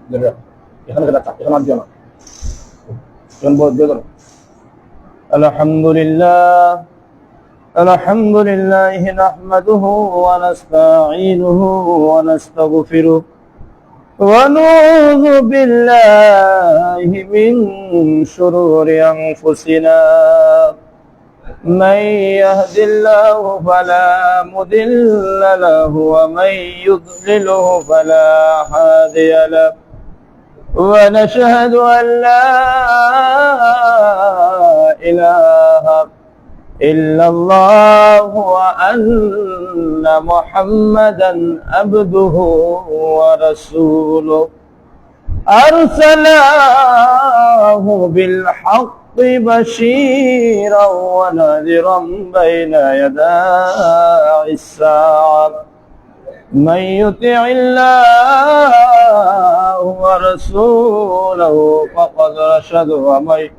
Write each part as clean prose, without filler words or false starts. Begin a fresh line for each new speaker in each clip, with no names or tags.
এখানে এখানে দিও না الحمد لله الحمد لله نحمده ونستعينه ونستغفره ونعوذ بالله من شرور أنفسنا من يهد الله فلا مضل له ومن يضلله فلا هادي له ونشهد أن لا إله إلا الله وأن محمدا عبده ورسوله أرسله بالحق بشيرا ونذرا بين يدي الساعة من يطع الله ورسوله فقد رشد ومن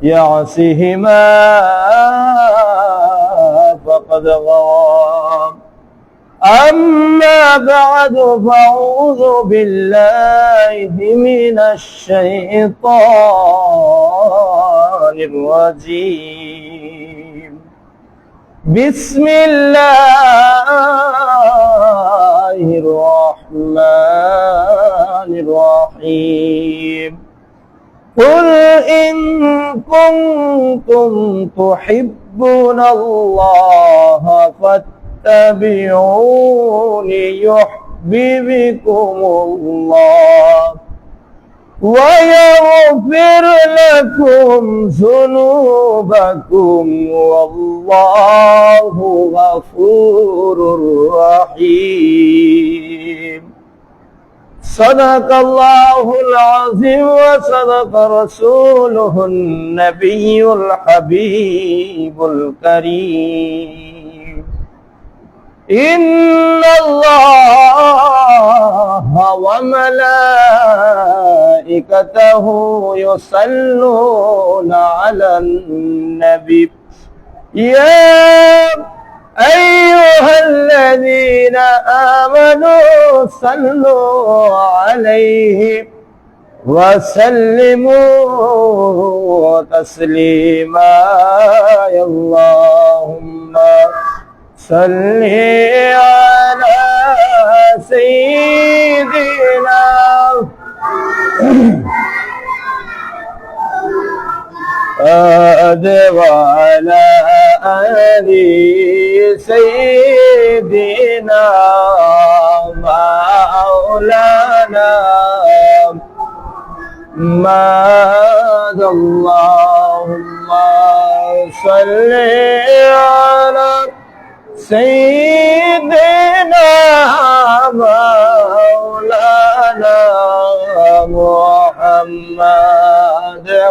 يعصهما فقد غوى أما بعد فأعوذ بالله من الشيطان الرجيم بسم الله الرحمن الرحيم قل إن كنتم تحبون الله فاتبعوني يحببكم الله ويغفر لكم ذنوبكم والله غفور رحيم صدق الله العظيم وصدق رسوله النبي الحبيب الكريم إن الله وملائكته يصلون على النبي يا أيها الذين آمنوا صلوا عليه وسلموا تسليما اللهم صل على سيدنا وعلى آل سيدنا مولانا محمد اللهم صل على سيدنا مولانا محمد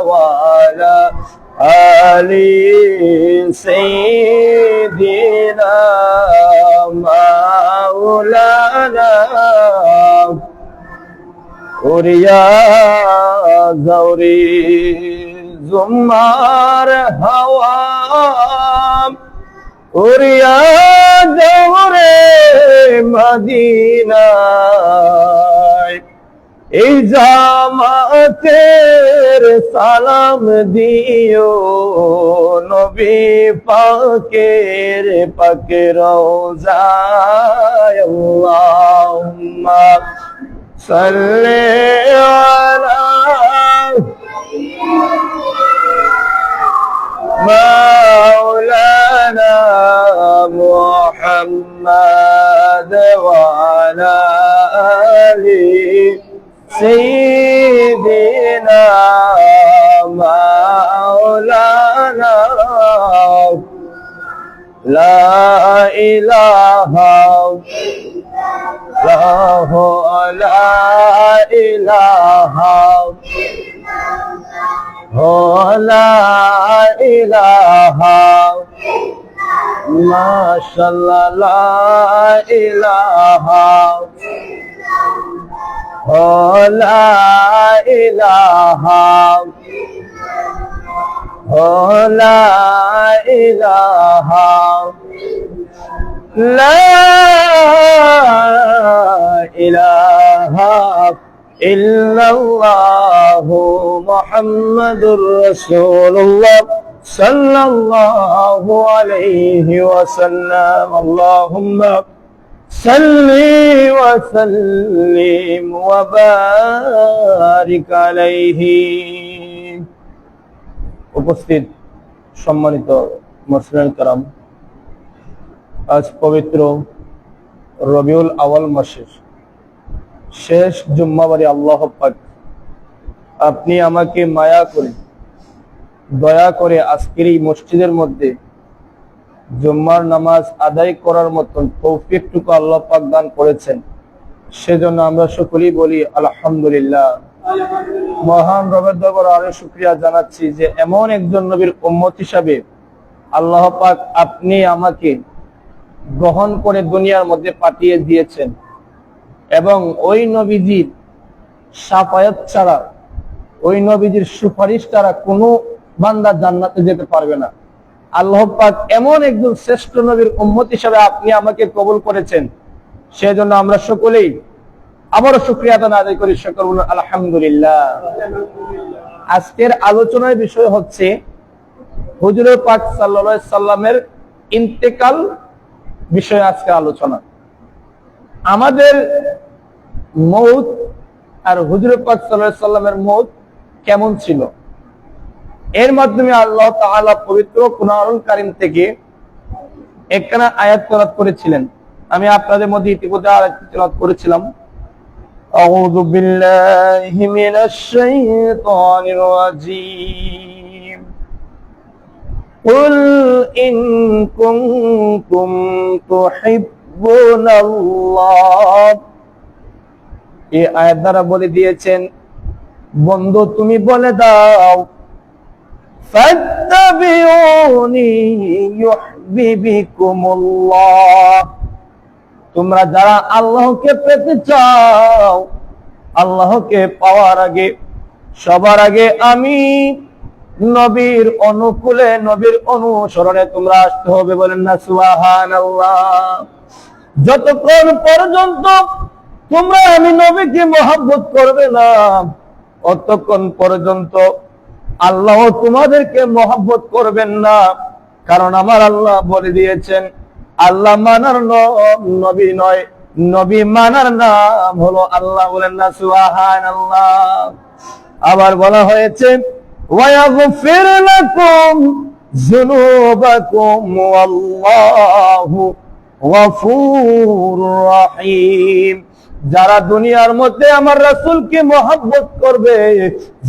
وعلى آل سيدنا مولانا وريا زوري زمار هوام وريا زوري مدينة এই জামাতের সালাম দিও নবী পাকের রওজায় আল্লাহুম্মা সাল্লি আলা মাওলানা মুহাম্মদ ওয়া আলা আলি سيدنا مولانا لا إله لا إله لا إله ما شاء الله لا إله لا إله لا إله لا إله ইল্লাল্লাহু মুহাম্মাদুর রাসূলুল্লাহ সাল্লাল্লাহু আলাইহি ওয়াসাল্লাম। আল্লাহুম্মা সাল্লি ওয়া সাল্লিম ওয়া বারিক আলাইহি। উপস্থিত সম্মানিত মুসলিম کرام, আজ পবিত্র রবিউল আউয়াল মাসের শেষ জুম্মাবারে আল্লাহ পাক আপনি আমাকে মায়া করে দয়া করে আজকের এই মসজিদের মধ্যে জুম্মার নামাজ আদায় করার মতন তৌফিকটুকু আল্লাহ পাক দান করেছেন, সেজন্য আমরা সকলেই বলি আলহামদুলিল্লাহ। মহান রবের দরবারে আরো শুকরিয়া জানাচ্ছি যে এমন একজন নবীর উম্মত হিসাবে আল্লাহ পাক আপনি আমাকে গ্রহণ করে দুনিয়ার মধ্যে পাঠিয়ে দিয়েছেন এবং ওই নবীজির শাফায়াত ছাড়া, ওই নবীজির সুপারিশ ছাড়া কোনো বান্দা জান্নাতে যেতে পারবে না। আল্লাহ পাক এমন একজন শ্রেষ্ঠ নবীর উম্মত হিসাবে আপনি আমাকে কবুল করেছেন, সেজন্য আমরা সকলেই আবারও শুকরিয়া আদায় করি, সকল বলুন আলহামদুলিল্লাহ। আজকের আলোচনার বিষয় হচ্ছে হুজুর পাক সাল্লাল্লাহু আলাইহি সাল্লামের ইন্তেকাল বিষয়ে আজকে আলোচনা। আমাদের মউত আর হুজুর পাক সাল্লাল্লাহু আলাইহি সাল্লামের মউত কেমন ছিল, এর মাধ্যমে আল্লাহ তাআলা পবিত্র কুরআনুল কারীম থেকে একখানা আয়াত তেলাওয়াত করেছিলেন। আমি আপনাদের মধ্যে ইতিমধ্যে আয়াত তেলাওয়াত করেছিলাম। আউযু বিল্লাহি মিনাশ শাইতানির রাজীম। কুল ইন কুনতুম তুহিব্বুনাল্লাহ। এই আয়াত দ্বারা বলে দিয়েছেন, বন্ধু তুমি বলে দাও, ফাত্তাবিউনি ইউহিব্বুকুমুল্লাহ। তোমরা যারা আল্লাহকে পেতে চাও, আল্লাহকে পাওয়ার আগে সবার আগে আমি নবীর অনুকূলে, নবীর অনুসরণে তোমরা আসতে হবে। বলেন না সুবহানাল্লাহ। যতক্ষণ পর্যন্ত তোমরা আমি নবীকে মহব্বত করবে না, ততক্ষণ পর্যন্ত আল্লাহ তোমাদেরকে মহব্বত করবেন না। কারণ আমার আল্লাহ বলে দিয়েছেন, আল্লাহ মানার নাম নবী নয়, নবী মানার নাম হলো আল্লাহ। বলেন না সুবহানাল্লাহ। আবার বলা হয়েছে, ওয়ায়াগফির লাকুম যুনুবাকুম ওয়াল্লাহু গফুরুর রহিম। যারা দুনিয়ার মধ্যে আমার রাসূলকে মহব্বত করবে,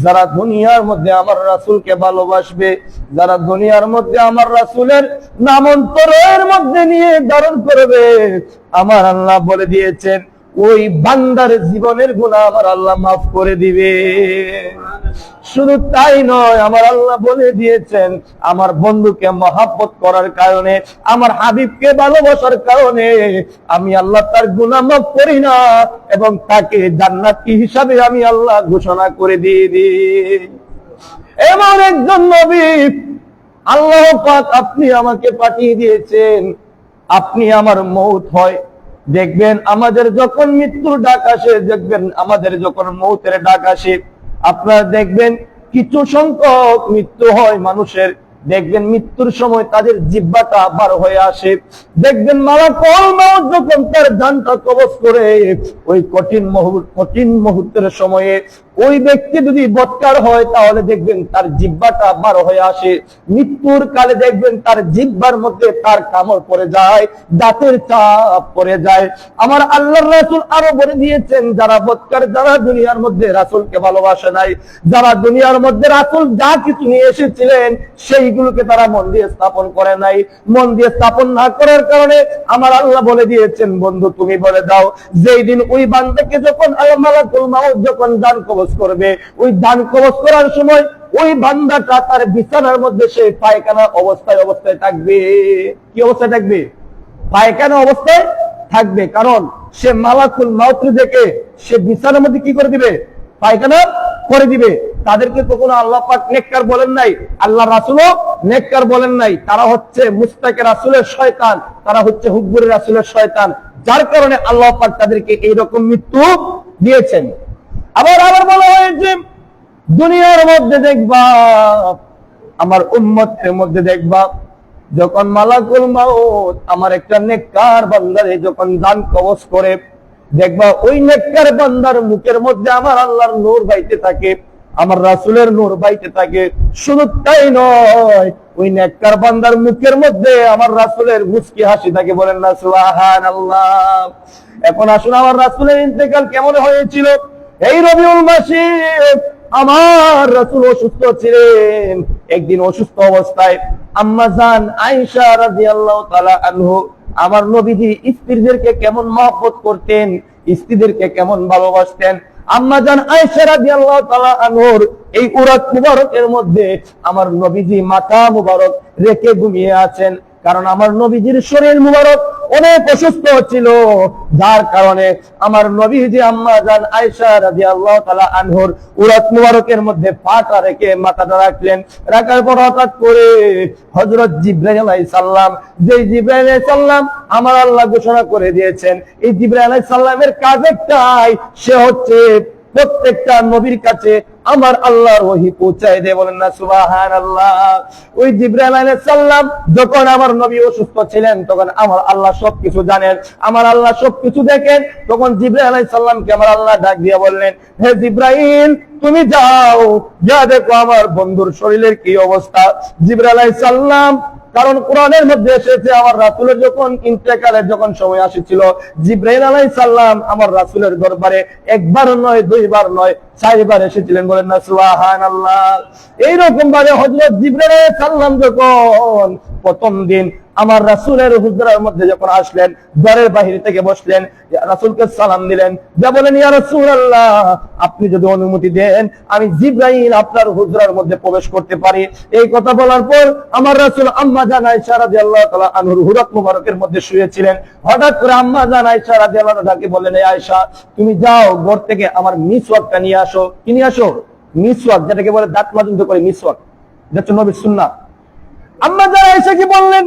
যারা দুনিয়ার মধ্যে আমার রাসূলকে ভালোবাসবে, যারা দুনিয়ার মধ্যে আমার রাসূলের নাম অন্তরের মধ্যে নিয়ে ধারণ করবে, আমার আল্লাহ বলে দিয়েছেন ওই বান্দার জীবনের গুনাহ আমার আল্লাহ মাফ করে দিবে। শুধু তাই নয়, আমার আল্লাহ বলে দিয়েছেন আমার বন্ধুকে মহব্বত করার কারণে, আমার হাবিবকে ভালোবাসার কারণে আমি আল্লাহ তার গুনাহ মাফ করি না এবং তাকে জান্নাতি হিসাবে আমি আল্লাহ ঘোষণা করে দিয়ে দিই। এমন একজন নবী আল্লাহ পাক আপনি আমাকে পাঠিয়ে দিয়েছেন। আপনি আমার মউত হয়, দেখবেন আমাদের যখন মৃত্যুর ডাক আসে, দেখবেন আমাদের যখন মউতের ডাক আসে, আপনারা দেখবেন কিছু সংখ্যক মৃত্যু হয় মানুষের, দেখবেন মৃত্যুর সময় তাদের জিহ্বাটা বার হয়ে আসে। দেখবেন মালাকুল মউত যখন তার জানটা কবজ করে, ওই কঠিন মুহূর্তের সময়ে ওই ব্যক্তি যদি বৎকার হয়, তাহলে দেখবেন তার জিহ্বাটা বার হয়ে আসে। মৃত্যুর কালে দেখবেন তার জিহ্বার মধ্যে তার কামড় পড়ে যায়, দাঁতের চাপ পড়ে যায়। আমার আল্লাহর রাসূল আরো বলে দিয়েছেন, যারা বৎকার, যারা দুনিয়ার মধ্যে রাসূলকে ভালোবাসে নাই, যারা দুনিয়ার মধ্যে রাসূল যা কিছু নিয়ে এসেছিলেন সেইগুলোকে তারা মন দিয়ে স্থাপন করে নাই, মন দিয়ে স্থাপন না করার কারণে আমার আল্লাহ বলে দিয়েছেন, বন্ধু তুমি বলে দাও, যেই দিন ওই বান্দাকে যখন মালাকুল মউত যখন দান কবজ করবে, ওই দান কবজ করার সময় ওই বান্দাটা তার বিছানার মধ্যে সে পায়খানা অবস্থায় থাকবে। কি অবস্থায় থাকবে? পায়খানা অবস্থায় থাকবে। কারণ সে মালাকুল মউত দেখে সে বিছানার মধ্যে কি করে দিবে? পায়খানা করে দিবে। তাদেরকে তো কোনো আল্লাহ পাক নেককার বলেন নাই, আল্লাহ রাসূলও নেককার বলেন নাই। তারা হচ্ছে মুস্তাকে রাসূলের শয়তান, তারা হচ্ছে হুব্বুর রাসূলের শয়তান, যার কারণে আল্লাহ পাক তাদেরকে এইরকম মৃত্যু দিয়েছেন। আবার আবার বলা হয়েছে দুনিয়ার মধ্যে দেখবা, আমার উম্মতের মধ্যে দেখবা, যখন মালাকুল মাউত আমার একটা নেককার বান্দারে যখন দান কবজ করে, দেখবা ওই নেককার বান্দার মুখের মধ্যে আমার আল্লাহর নূর বাইতে থাকে, আমার রাসূলের নূর বাইতে থাকে। শুধু তাই নয়, ওই নেককার বান্দার মুখের মধ্যে আমার রাসূলের মুস্কি হাসি থাকে। বলেন না সুবহানাল্লাহ। এখন আসুন, আমার রাসূলের ইন্তেকাল কেমন হয়েছিল? এই রবিউল মাসে আমার রাসূল অসুস্থ ছিলেন। একদিন অসুস্থ অবস্থায় আম্মা জান আয়েশা রাদিয়াল্লাহু তাআলা আনহু, আমার নবীজি স্ত্রীদেরকে কেমন মহব্বত করতেন, স্ত্রীদেরকে কেমন ভালোবাসতেন, আম্মা জান আয়েশা রাদিয়াল্লাহু তাআলা আনহুর এই উরাত মুবারকের মধ্যে আমার নবীজি মাথা মুবারক রেখে ঘুমিয়ে আছেন। কারণ আমার নবীজির শরীর মুবারক অনেক অসুস্থ ছিল, যার কারণে আমার নবীজি আম্মা জান আয়েশা রাদিয়াল্লাহু তাআলা আনহুর উরাত মুবারকের মধ্যে পাটা রেখে মাথাটা রাখলেন। রাখার পর হঠাৎ করে হযরত জিবরাইল আলাইহিস সালাম, যেই জিবরাইল আলাইহিস সালাম আমার আল্লাহ ঘোষণা করে দিয়েছেন, এই জিবরাইল আলাইহিস সালামের কাজ একটাই, সে হচ্ছে প্রত্যেকটা নবীর কাছে আমার আল্লাহর ওহী পৌঁছায় দেয়। বলেন না সুবহানাল্লাহ। ওই জিবরাইল আলাইহিস সালাম যখন আমার নবী অসুস্থ ছিলেন, তখন আমার আল্লাহ সবকিছু জানেন, আমার আল্লাহ সবকিছু দেখেন। তখন জিবরাইল আলাইহিস সালামকে আমার আল্লাহ ডাক দিয়ে বললেন, হে জিবরাইল, তুমি যাও, যা দেখো আমার বন্ধুর শরীরের কি অবস্থা। জিবরাইল আলাইহিস সালাম, কারণ কোরআনের মধ্যে এসেছে আমার রাসূলের যখন ইন্তেকালের যখন সময় আসছিল, জিবরাইল আলাইহিস সালাম আমার রাসূলের দরবারে একবার নয়, দুইবার নয়, 4 বার এসেছিলেন। বলেন না সুবহানাল্লাহ। এইরকম ভাবে হযরত জিবরাইল আলাইহিস সালাম যখন প্রথম দিন আমার রাসূলের হুজরার মধ্যে যখন আসলেন, ঘরের বাহির থেকে বসলেন, রাসূলকে সালাম দিলেন, যা বলেন, ইয়া রাসূলুল্লাহ, আপনি যদি অনুমতি দেন আমি জিবরাইল আপনার হুজরার মধ্যে প্রবেশ করতে পারি। এই কথা বলার পর আমার রাসূল আম্মা জান আয়েশা রাদিয়াল্লাহু তাআলা আনহুর হুরাত মুবারকের মধ্যে শুয়েছিলেন। হঠাৎ করে আম্মা জান আয়েশা রাদিয়াল্লাহু তাআলাকে বললেন, এই আয়েশা, তুমি যাও ঘর থেকে আমার মিসওয়াকটা নিয়ে আসো। কি নিয়ে আসো? মিসওয়াক, যেটাকে বলে দাঁত মাজুন করে মিসওয়াক, এটা হচ্ছে নবীর সুন্নাত। আম্মা জান আয়েশা কি বললেন,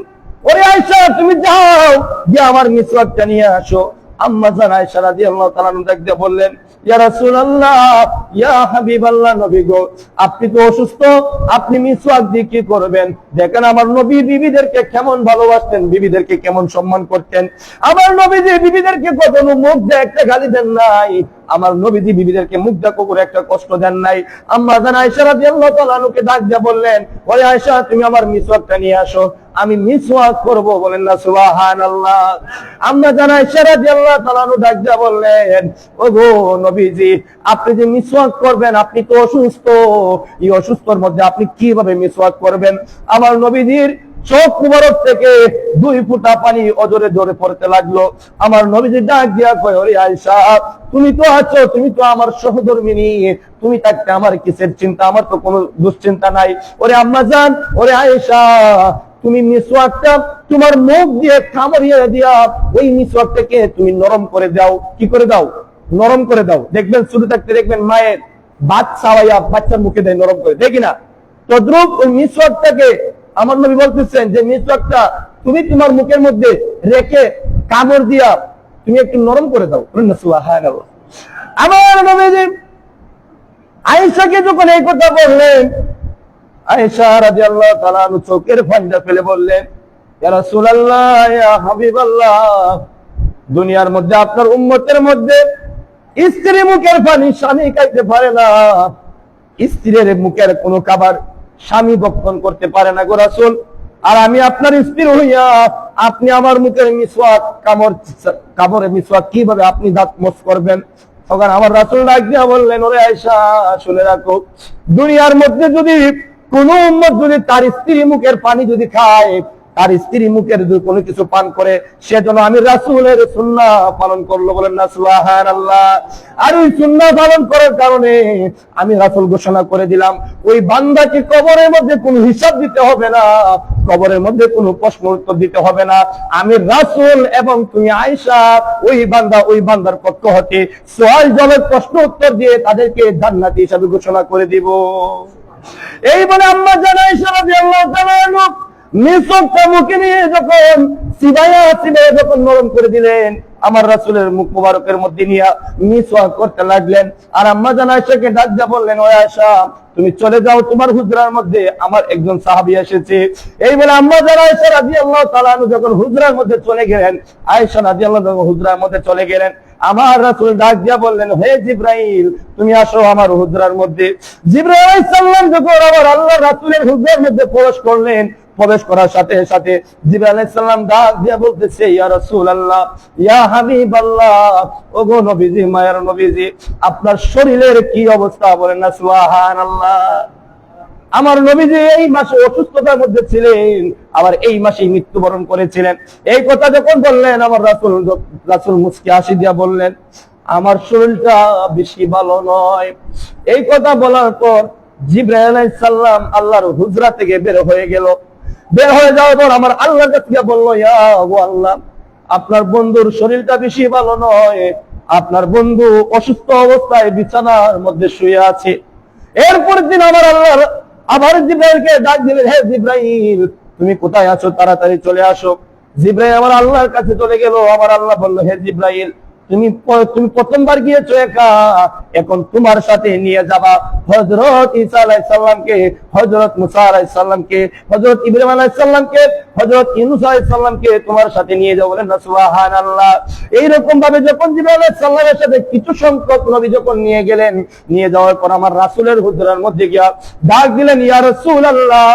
ওরে আয়েশা, তুমি যাও গিয়ে আমার মিসওয়াকটা নিয়ে আসো। আম্মা জান আয়েশা রাদিয়াল্লাহু তাআলা ডাক দিয়ে বললেন, ইয়া রাসূলুল্লাহ, ইয়া হাবিবাল্লাহ, নবী গো, আপনি তো অসুস্থ, আপনি মিসওয়াক দিয়ে কি করবেন? দেখেন আমার নবী বিবিদেরকে কেমন ভালোবাসতেন, বিবিদেরকে কেমন সম্মান করতেন। আমার নবীজি বিবিদেরকে কখনো মুখ দিয়ে একটা গালি দেন নাই, আমার নবীজি বিবিদেরকে মুখ দিয়ে কখনো একটা কষ্ট দেন নাই। আম্মা জান আয়েশা রাদিয়াল্লাহু তাআলা আনহাকে ডাক দিয়ে বললেন, ওরে আয়েশা, তুমি আমার মিসওয়াকটা নিয়ে আসো, আমি মিসওয়াক করব। বলেন না সুবহানাল্লাহ। আম্মা জান আয়েশা রাদিয়াল্লাহু তাআলা আনহা ডাক দিয়ে বললেন, ওগো নবীজি, আপনি যে মিসওয়াক করবেন, আপনি তো অসুস্থ, এই অসুস্থর মধ্যে আপনি কিভাবে মিসওয়াক করবেন? আমার নবীজির চোখ মুবারক থেকে 2 ফোঁটা পানি অজরে জোরে পড়তে লাগলো। আমার নবীজি ডাক দিয়া কয়, ওরে আয়েশা, তুমি তো আছো, তুমি তো আমার সহধর্মিনী, তুমি থাকতে আমার কিসের চিন্তা, আমার তো কোনো দুশ্চিন্তা নাই। ওরে আম্মা জান, ওরে আয়েশা, তুমি মিসওয়াকটা তোমার মুখ দিয়ে কামড়িয়ে দিয়া ওই মিসওয়াকটাকে তুমি নরম করে দাও। কি করে দাও? নরম করে দাও। দেখবেন শুরু থাকতে দেখবেন মায়ের ভাত খাওয়াইয়া বাচ্চার মুখে দেয় নরম করে, দেখি না? তদ্রুপ ওই মিসওয়াকটাকে আমার নবী বলতেছেন যে মিসওয়াকটা তুমি তোমার মুখের মধ্যে রেখে কামড় দিয়া তুমি একটু নরম করে দাও। সুবহানাল্লাহ। আমার নবীজি আয়েশাকে যখন এই কথা বললেন, আয়েশা রাদিয়াল্লাহু তাআলা চোখের পানি ফেলে বললেন, ইয়া রাসূলুল্লাহ, ইয়া হাবিবাল্লাহ, দুনিয়ার মধ্যে আপনার উম্মতের মধ্যে স্ত্রী মুখের পানি স্বামী খাইতে পারে না, স্ত্রীর মুখের কোনো খাবার স্বামী ভক্ষণ করতে পারে না গো রাসূল। আর আমি আপনার স্ত্রী হইয়া আপনি আমার মুখের মিসওয়াক কামড়ে মিসওয়াক কিভাবে আপনি দাঁত মস করবেন? তখন আমার রাসূল ডাক দিয়া বললেন, ওরে আয়েশা, শুনে রাখো, দুনিয়ার মধ্যে যদি কোন উম্মত যদি তার স্ত্রী মুখের পানি যদি খায়, তার স্ত্রী মুখের যদি কোনো কিছু পান করে, সেজন্য আমি রাসূলের সুন্নাহ পালন করলো। বলেন না সুবহানাল্লাহ। আর ওই সুন্নাহ পালন করার কারণে আমি রাসূল ঘোষণা করে দিলাম, ওই বান্দাকে কবরের মধ্যে কোনো হিসাব দিতে হবে না, কবরের মধ্যে কোনো প্রশ্ন উত্তর দিতে হবে না। আমি রাসূল এবং তুমি আয়েশা ওই বান্দার পক্ষ হতে সওয়াল জবাব প্রশ্ন উত্তর দিয়ে তাদেরকে জান্নাতি হিসাবে ঘোষণা করে দিব। এই বলে আম্মা জান আয়েশা রাদিয়াল্লাহু তাআলা মিসওয়াকটা মুখে নিয়ে যখন সিবাইয়া যখন নরম করে দিলেন, আমার রাসূলের মুখ মুবারকের মধ্যে নিয়ে মিসওয়াক করতে লাগলেন। আর আম্মা জান আয়েশাকে ডাক দিয়ে বললেন, ও আয়েশা তুমি চলে যাও, তোমার হুজরার মধ্যে আমার একজন সাহাবী এসেছে। এই বলে আম্মা জান আয়েশা রাদিয়াল্লাহু তাআলা যখন হুজরার মধ্যে চলে গেলেন, আয়েশা রাদিয়াল্লাহু তাআলা হুজরার মধ্যে চলে গেলেন, আমার রাসূল ডাক দিয়া বললেন, হে জিবরাইল তুমি আসো আমার হুজরার মধ্যে। জিবরাইল আলাইহিস সালাম যখন আমার আল্লাহর রাসূলের হুজরার মধ্যে প্রবেশ করলেন, প্রবেশ করার সাথে সাথে জিবরাইল আলাইহিস সালাম ডাক দিয়া বলতেছে, ইয়া রাসূলুল্লাহ, ইয়া হাবিবাল্লাহ, ওগো নবীজি, মায়ের নবীজি, আপনার শরীরের কি অবস্থা বলেন না সুবহানাল্লাহ। আমার নবীজি এই মাসে অসুস্থতার মধ্যে ছিলেন, আবার এই মাসেই মৃত্যুবরণ করেছিলেন। এই কথা যখন বললেন, আমার রাসূল মুস্কি হাসি দিয়া বললেন, আমার শরীরটা বেশি ভালো নয়। এই কথা বলার পর জিবরাইল আলাইহিস সালাম আল্লাহর হুজরা থেকে বের হয়ে গেল। বের হয়ে যাওয়ার পর আমার আল্লাহর কাছে বলল, ইয়া আল্লাহ, আপনার বন্ধুর শরীরটা বেশি ভালো নয়, আপনার বন্ধু অসুস্থ অবস্থায় বিছানার মধ্যে শুয়ে আছে। এরপর দিন আমার আল্লাহ আবার জিবরাইলকে ডাক দিলেন, হে জিবরাইল তুমি কোথায় আছো, তাড়াতাড়ি চলে আসো। জিবরাইল আমার আল্লাহর কাছে চলে গেল। আমার আল্লাহ বলল, হে জিবরাইল তুমি প্রথমবার গিয়েছো একা, এখন তোমার সাথে নিয়ে যাবা হযরত ঈসা আলাইহিস সালামকে, হযরত মুসা আলাইহিস সালামকে, হযরত ইব্রাহিম আলাইহিস সালামকে, হযরত ইউনূস আলাইহিস সালামকে তোমার সাথে নিয়ে যাও। বলেন না সুবহানাল্লাহ। এইরকম ভাবে যখন জিবরাইল আলাইহিস সালামের সাথে কিছু সংখ্যক নবী যখন নিয়ে গেলেন, নিয়ে যাওয়ার পর আমার রাসূলের হুজরার মধ্যে গিয়া ডাক দিলেন, ইয়া রাসূলুল্লাহ,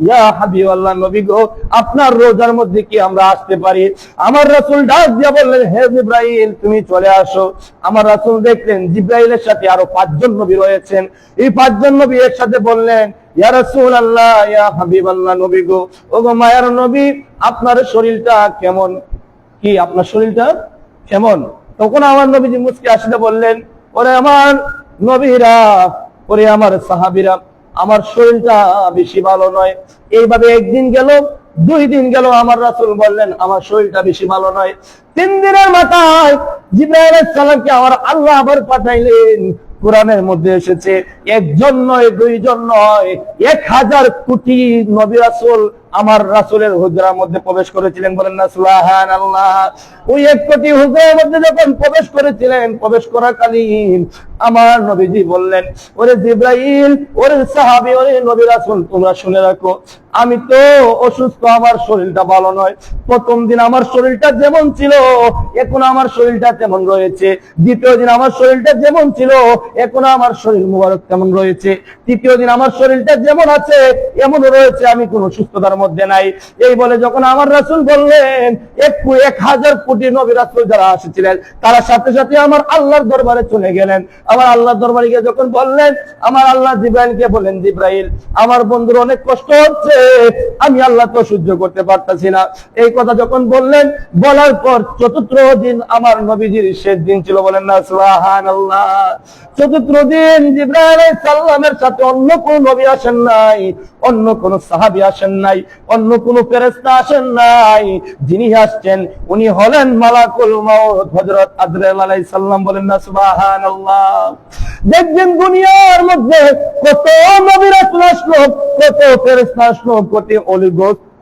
ইয়া হাবিবাল্লাহ, নবী গো, আপনার রোজার মধ্যে কি আমরা আসতে পারি? আমার রাসূল ডাক দিয়া বললেন, হে জিবরাইল তুমি চলে আসো। আমার রাসূল দেখলেন জিবরাইলের সাথে আরো 5 জন নবী রয়েছেন। এই 5 জন নবী একসাথে বললেন, ইয়া রাসূলুল্লাহ, ইয়া হাবিবাল্লাহ, নবী গো, ওগো মায়ার নবী, আপনার শরীরটা কেমন? কি আপনার শরীরটা কেমন? তখন আমার নবীজি মুস্কি হাসিতে বললেন, ওরে আমার নবীরা, ওরে আমার সাহাবীরা, আমার শরীরটা বেশি ভালো নয়। এইভাবে একদিন গেল, 2 দিন গেল, আমার রাসূল বললেন আমার শরীরটা বেশি ভালো নয়। 3 দিনের মাথায় জিবরাইল আলাইহিস সালামকে আমার আল্লাহ আবার পাঠাইলেন। কোরআনের মধ্যে এসেছে, 1 জন নয়, 2 জন নয়, 1000 কোটি নবী রাসূল আমার রাসূলের হুজরার মধ্যে প্রবেশ করেছিলেন। বলেন না সুবহানাল্লাহ। ওই 1 কোটি হুজরার মধ্যে যখন প্রবেশ করেছিলেন, প্রবেশ করাকালীন আমার নবীজি বললেন, ওরে জিবরাইল, ওরে সাহাবী, ওরে নবী রাসূল, তোমরা শুনে রাখো, আমি তো অসুস্থ, আমার শরীরটা ভালো নয়। প্রথম দিন আমার শরীরটা যেমন ছিল, এখন আমার শরীরটা তেমন রয়েছে। দ্বিতীয় দিন আমার শরীরটা যেমন ছিল, এখন আমার শরীর মুবারক তেমন রয়েছে। তৃতীয় দিন আমার শরীরটা যেমন আছে এমন রয়েছে, আমি কোনো সুস্থতার মধ্যে নাই। এই বলে যখন আমার রাসূল বললেন, 1000 কোটি নবী রাসূল যারা এসেছিলেন, তারা সাথে সাথে আমার আল্লাহর দরবারে চলে গেলেন। আমার আল্লাহর দরবারে গিয়ে যখন বললেন, আমার আল্লাহ জিবরাইলকে বলেন, জিবরাইল আমার বন্ধুর অনেক কষ্ট হচ্ছে, আমি আল্লাহ তো সহ্য করতে পারতাছি না। এই কথা যখন বললেন, বলার পর ৪র্থ দিন আমার নবীজির শেষ দিন ছিল। বলেন না সুবহানাল্লাহ। ৪র্থ দিন জিবরাইল আলাইহিস সালামের সাথে অন্য কোন নবী আসেন নাই, অন্য কোন সাহাবী আসেন নাই, অন্য কোন ফেরেশতা আসেন নাই। যিনি আসছেন উনি হলেন মালাকুল মউত, হযরত আজরাইল আলাইহিস সালাম। বলেন না সুবহানাল্লাহ। দেখবেন দুনিয়ার মধ্যে কত নবী রাসূল আসলো, কত ফেরেশতা আসলো, কত ওলি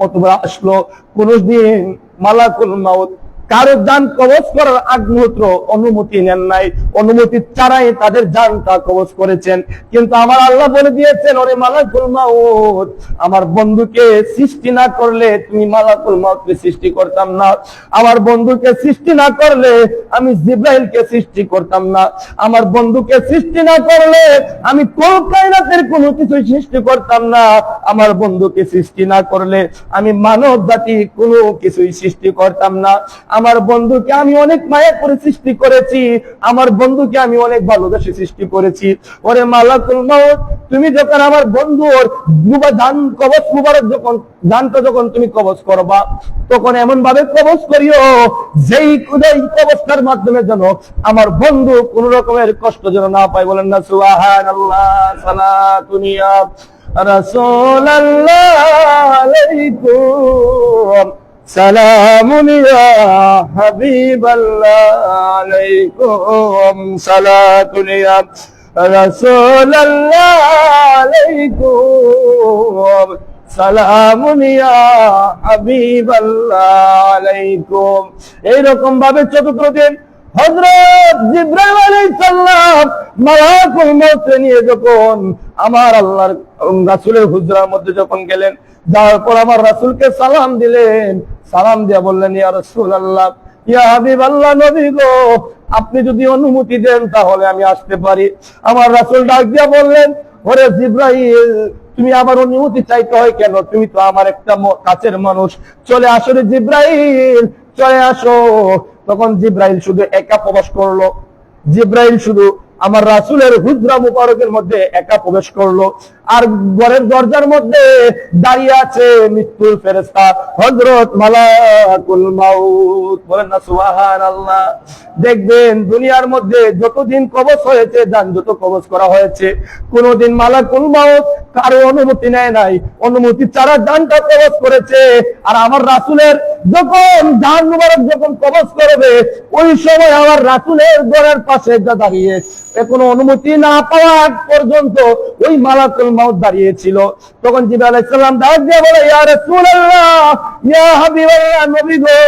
কতবার আসলো, কোনদিন মালাকুল মউত কারো জান কবজ করার আগ মুহূর্ত অনুমতি নেন নাই, অনুমতি ছাড়াই তাদের জানটা কবজ করেছেন। কিন্তু আমার আল্লাহ বলে দিয়েছেন, ওরে মালাকুল মউত, আমার বন্ধুকে সৃষ্টি না করলে তুমি মালাকুল মউতকে সৃষ্টি করতাম না। আমার বন্ধুকে সৃষ্টি না করলে আমি জিবরাইলকে সৃষ্টি করতাম না। আমার বন্ধুকে সৃষ্টি না করলে আমি কোন কায়নাতের কোনো কিছু সৃষ্টি করতাম না। আমার বন্ধুকে সৃষ্টি না করলে আমি মানব জাতি কোনো কিছুই সৃষ্টি করতাম না। আমার বন্ধুকে আমি অনেক মায়া করে সৃষ্টি করেছি, আমার বন্ধুকে আমি অনেক ভালোবেসে সৃষ্টি করেছি। ওরে মালাকুল মউত, তুমি যখন আমার বন্ধুর জান কবজ মুবারক জানটা যখন তুমি কবজ করবা, তখন এমন ভাবে কবজ করিও যেই কবজটার মাধ্যমে যেন আমার বন্ধু কোন রকমের কষ্ট যেন না পায়। বলেন না সুবহানাল্লাহ। সালাতুন ইয়া রাসূলুল্লাহ আলাইকুম, সালামুন ইয়া হাবিবাল্লাহ আলাইকুম, সালাতুন ইয়া রাসূলুল্লাহ আলাইকুম, সালামুন ইয়া হাবিবাল্লাহ আলাইকুম। এইরকম ভাবে চতুর্থ দিন হযরত জিবরাইল আলাইহিস সালাম মালাকুল মউত নিয়ে যখন আমার আল্লাহর রাসূলের হুজরার মধ্যে যখন গেলেন, যাওয়ার পর আমার রাসূলকে সালাম দিলেন, সালাম দিয়ে বললেন, ইয়া রাসূলুল্লাহ, ইয়া হাবিবাল্লাহ, নবী গো, আপনি যদি অনুমতি দেন তাহলে আমি আসতে পারি। আমার রাসূল ডাক দিয়ে বললেন, ওরে জিবরাইল, তুমি আমার অনুমতি চাইতে হয় কেন? তুমি তো আমার একটা কাছের মানুষ, চলে আসো রে জিবরাইল, চলে আসো। তখন জিবরাইল শুধু একা প্রবেশ করলো, জিবরাইল শুধু আমার রাসূলের হুজরা মুবারকের মধ্যে একা প্রবেশ করলো। আর ঘরের দরজার মধ্যে দাঁড়িয়ে আছে মৃত্যুর ফেরেশতা হযরত মালাকুল মাউত। বলেন না সুবহানাল্লাহ। দেখবেন দুনিয়ার মধ্যে যতদিন কবজ হয়েছে, জান যত কবজ করা হয়েছে, কোনদিন মালাকুল মাউত কারো অনুমতি নেয় নাই, অনুমতি ছাড়া জানটা কবজ করেছে। আর আমার রাসূলের যখন জান মুবারক যখন কবজ করবে, ওই সময় আমার রাসূলের ঘরের পাশে দাঁড়িয়ে কোনো অনুমতি না পাওয়া পর্যন্ত ওই মালাকুল মাউত দাঁড়িয়েছিল। তখন জিবরাইল আলাইহিস সালাম ডাক দিয়ে বলে, ইয়া রাসূলুল্লাহ, ইয়া হাবিবাল্লাহ, নবী গো,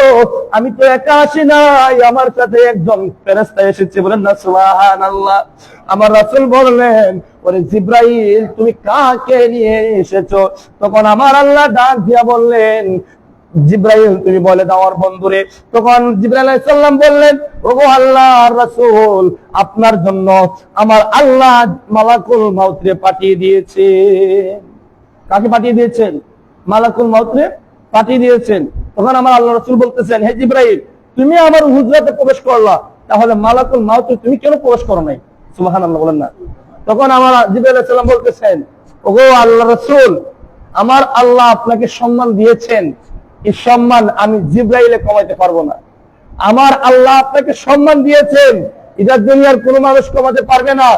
আমি তো একা আসি নাই, আমার সাথে একজন ফেরেশতা এসেছে। বলেন না সুবহানাল্লাহ। আমার রাসূল বললেন, ওরে জিবরাইল, তুমি কাকে নিয়ে এসেছো? তখন আমার আল্লাহ ডাক দিয়ে বললেন, জিবরাইল, তুমি বলে দাও আমার বন্ধুরে। তখন জিবরাইল আলাইহিস সালাম বললেন, ওগো আল্লাহর রাসূল, আপনার জন্য আমার আল্লাহ মালাকুল মাউতরে পাঠিয়ে দিয়েছে। কাকে পাঠিয়ে দিয়েছেন? মালাকুল মাউতরে পাঠিয়ে দিয়েছেন। তখন আমার আল্লাহ রাসূল বলতেছেন, হে জিবরাইল, তুমি আমার হুজরাতে প্রবেশ করলা, তাহলে মালাকুল মাউতে তুমি কেন প্রবেশ করো নাই? সুবহানাল্লাহ বলেন না। তখন আমার জিবরাইল আলাইহিস সালাম বলতেছেন, ওগো আল্লাহর রাসূল, আমার আল্লাহ আপনাকে সম্মান দিয়েছেন, এই সম্মান আমি জিবরাইলে কমাইতে পারবো না। আমার আল্লাহ আপনাকে সম্মান দিয়েছেন, এটা দুনিয়ার কোনো মানুষ কমাতে পারবে না।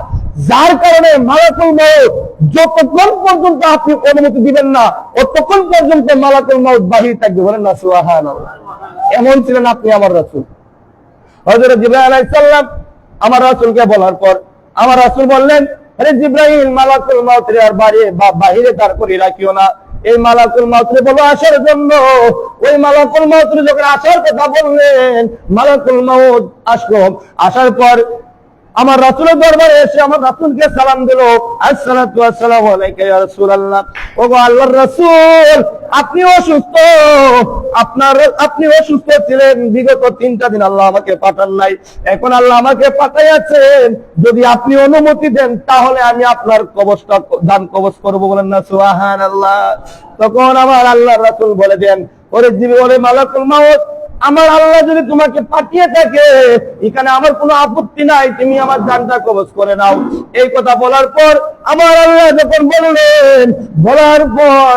যার কারণে মালাকুল মাউত যতক্ষণ পর্যন্ত আপনি অনুমতি দিবেন না, ততক্ষণ পর্যন্ত মালাকুল মাউত বাহির থাকবে। বলেন না সুবহানাল্লাহ। এমন ছিলেন আপনি আমার রাসূল। হযরত জিবরাইল আলাইহিস সালাম আমার রাসূলকে বলার পর আমার রাসূল বললেন, আরে জিবরাইল, মালাকুল মাউতের আর বাহিরে দাঁড় করে রাখিও না, এই মালাকুল মাউতরে বলো আসার জন্য। ওই মালাকুল মাউতরে যখন আসার কথা বললেন, মালাকুল মাউত আসলো। আসার পর আমার রাসূলের দরবারে এসে আমার রাসূলকে সালাম দিল, আসসালাতু ওয়াসসালামু আলাইকা ইয়া রাসূলুল্লাহ। ওগো আল্লাহর রাসূল, আপনি অসুস্থ, আপনি অসুস্থ ছিলেন বিগত 3টা দিন, আল্লাহ আমাকে পাঠান নাই, এখন আল্লাহ আমাকে পাঠাইয়াছেন, যদি আপনি অনুমতি দেন তাহলে আমি আপনার কবজটা দান কবজ করব। বলেন না সুবহানাল্লাহ। তখন আমার আল্লাহর রাসূল বলে দেন, ওরে ওরে মালাকুল মাউত, আমার আল্লাহ যদি তোমাকে পাঠিয়ে থাকে, এখানে আমার কোনো আপত্তি নাই, তুমি আমার জানটা কবজ করে নাও। এই কথা বলার পর আমার আল্লাহ যখন বললেন, বলার পর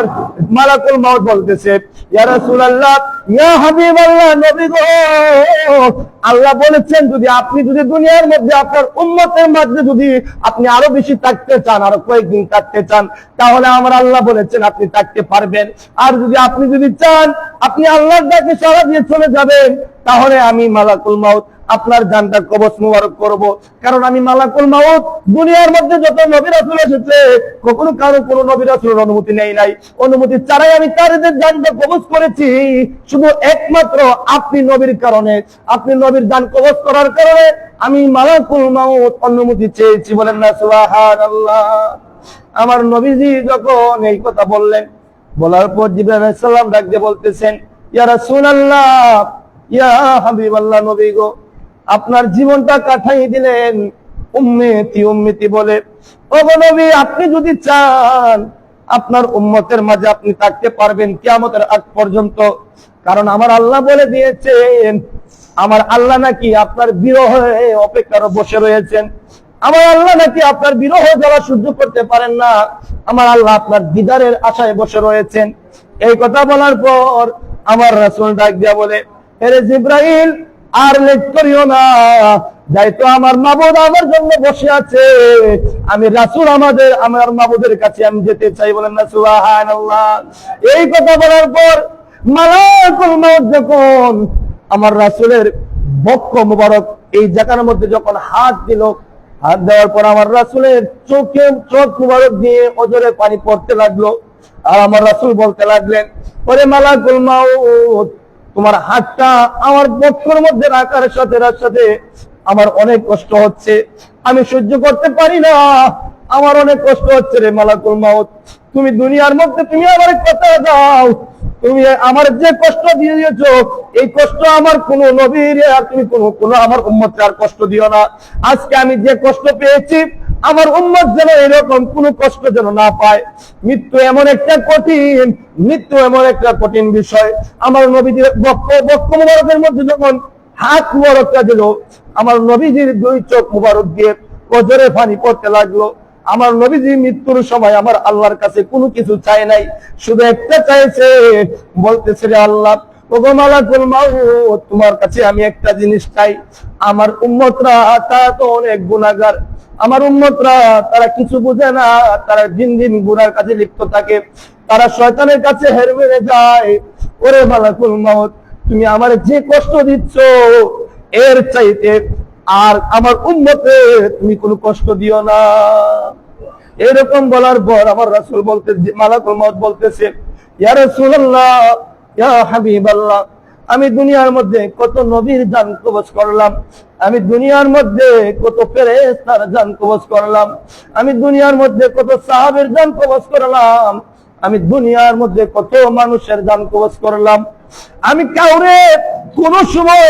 মালাকুল মাউত বলতেছে, ইয়া রাসূলুল্লাহ, ইয়া হাবিবাল্লাহ, নবী গো, আল্লাহ বলেছেন যদি আপনি দুনিয়ার মধ্যে আপনার উম্মতের মধ্যে যদি আপনি আরো বেশি থাকতে চান, আরো কয়েকদিন থাকতে চান, তাহলে আমার আল্লাহ বলেছেন আপনি থাকতে পারবেন। আর আপনি যদি চান আপনি আল্লাহর ডাকে সাড়া দিয়ে চলে যাবেন, তাহলে আমি মালাকুল মাউত আপনার জানটা কবজ মুবারক করব। কারণ আমি মালাকুল মাউত দুনিয়ার মধ্যে যত নবী রাসূল এসেছে, কখনো কারো কোনো নবী রাসূলের অনুমতি নেই নাই, অনুমতি ছাড়াই আমি তাদের জানটা কবজ করেছি। শুধু একমাত্র আপনি নবীর কারণে, আপনি নবীর জান কবজ করার কারণে আমি মালাকুল মাউত অনুমতি চেয়েছি। বলেন না সুবহানাল্লাহ। আমার নবীজি যখন এই কথা বললেন, বলার পর জিবরাইল আলাইহিস সালাম ডাক দিয়ে বলতেছেন, ইয়া রাসূলুল্লাহ, ইয়া হাবিবাল্লাহ, নবী গো, আপনার জীবনটা কাটাই দিলেন উম্মতি উম্মতি বলে। ওগো নবী, আপনি যদি চান আপনার উম্মতের মাঝে আপনি থাকতে পারবেন কিয়ামতের আগ পর্যন্ত। কারণ আমার আল্লাহ বলে দিয়েছেন, আমার আল্লাহ নাকি আপনার বিরহে অপেক্ষায় বসে রয়েছেন। আমার আল্লাহ নাকি আপনার বিরহ জ্বালা সহ্য করতে পারেন না, আমার আল্লাহ আপনার দিদারের আশায় বসে রয়েছেন। এই কথা বলার পর আমার রাসূল ডাক দিয়া বলে, হে জিবরাইল, আর লেট করিও না, যাই তো আমার মাবুদ আমার জন্য বসে আছে, আমি রাসূল আমার মাবুদের কাছে আমি যেতে চাই। বলেন না সুবহানাল্লাহ। এই কথা বলার পর মালাকুল মাউত যখন আমার রাসূলের বক্ষ মুবারক এই জায়গার মধ্যে যখন হাত দিল, হাত দেওয়ার পর আমার রাসূলের চোখ মুবারক দিয়ে অজরে পানি পড়তে লাগলো। আর আমার রাসূল বলতে লাগলেন, ওরে মালাকুল মাউত, তোমার হাতটা আমার বক্ষের মধ্যে রাখার সাথে সাথে আমার অনেক কষ্ট হচ্ছে, আমি সহ্য করতে পারি না, আমার অনেক কষ্ট হচ্ছে রে মালাকুল মাউত। তুমি দুনিয়ার মধ্যে তুমি আমার কথা দাও, তুমি আমার যে কষ্ট দিয়ে দিয়েছো, এই কষ্ট আমার কোন নবীর আর তুমি কোনো আমার উম্মতকে আর কষ্ট দিও না। আজকে আমি যে কষ্ট পেয়েছি, আমার উম্মত যেন এরকম কোনো কষ্ট যেন না পায়। মৃত্যু এমন একটা কঠিন, মৃত্যু এমন একটা কঠিন বিষয়। আমার নবীজির বক্ষ মুবারকের মধ্যে যখন হাত মুবারকটা দিল, আমার নবীজির দুই চোখ মুবারক দিয়ে কজরে পানি পড়তে লাগলো। আমার নবীজি মৃত্যুর সময় আমার আল্লাহর কাছে কোনো কিছু চায় নাই, শুধু একটা চাইছে, বলতেছে রে আল্লাহ, ওগো মালাকুল মাউত, তোমার কাছে আমি একটা জিনিস চাই। আমার উম্মতরা তারা তো অনেক গুনাহগার, আমার উম্মতরা তারা কিছু বোঝে না, তারা দিন দিন গুনার কাছে লিপ্ত থাকে, তারা শয়তানের কাছে হেরে মেরে যায়। ওরে মালাকুল মাউত, তুমি আমার যে কষ্ট দিচ্ছ, এর চাইতে আর আমার উম্মতে তুমি কোনো কষ্ট দিও না। এরকম বলার পর আমার রাসূল বলতে, মালাকুল মউত বলতেছে, ইয়া রাসূলুল্লাহ, ইয়া হাবিবাল্লাহ, আমি দুনিয়ার মধ্যে কত নবীর জান কবজ করলাম, আমি দুনিয়ার মধ্যে কত ফেরেশতার জান কবজ করলাম, আমি দুনিয়ার মধ্যে কত সাহাবের জান কবজ করলাম, আমি দুনিয়ার মধ্যে কত মানুষের জান কবজ করলাম, আমি কাউরে কোন সময়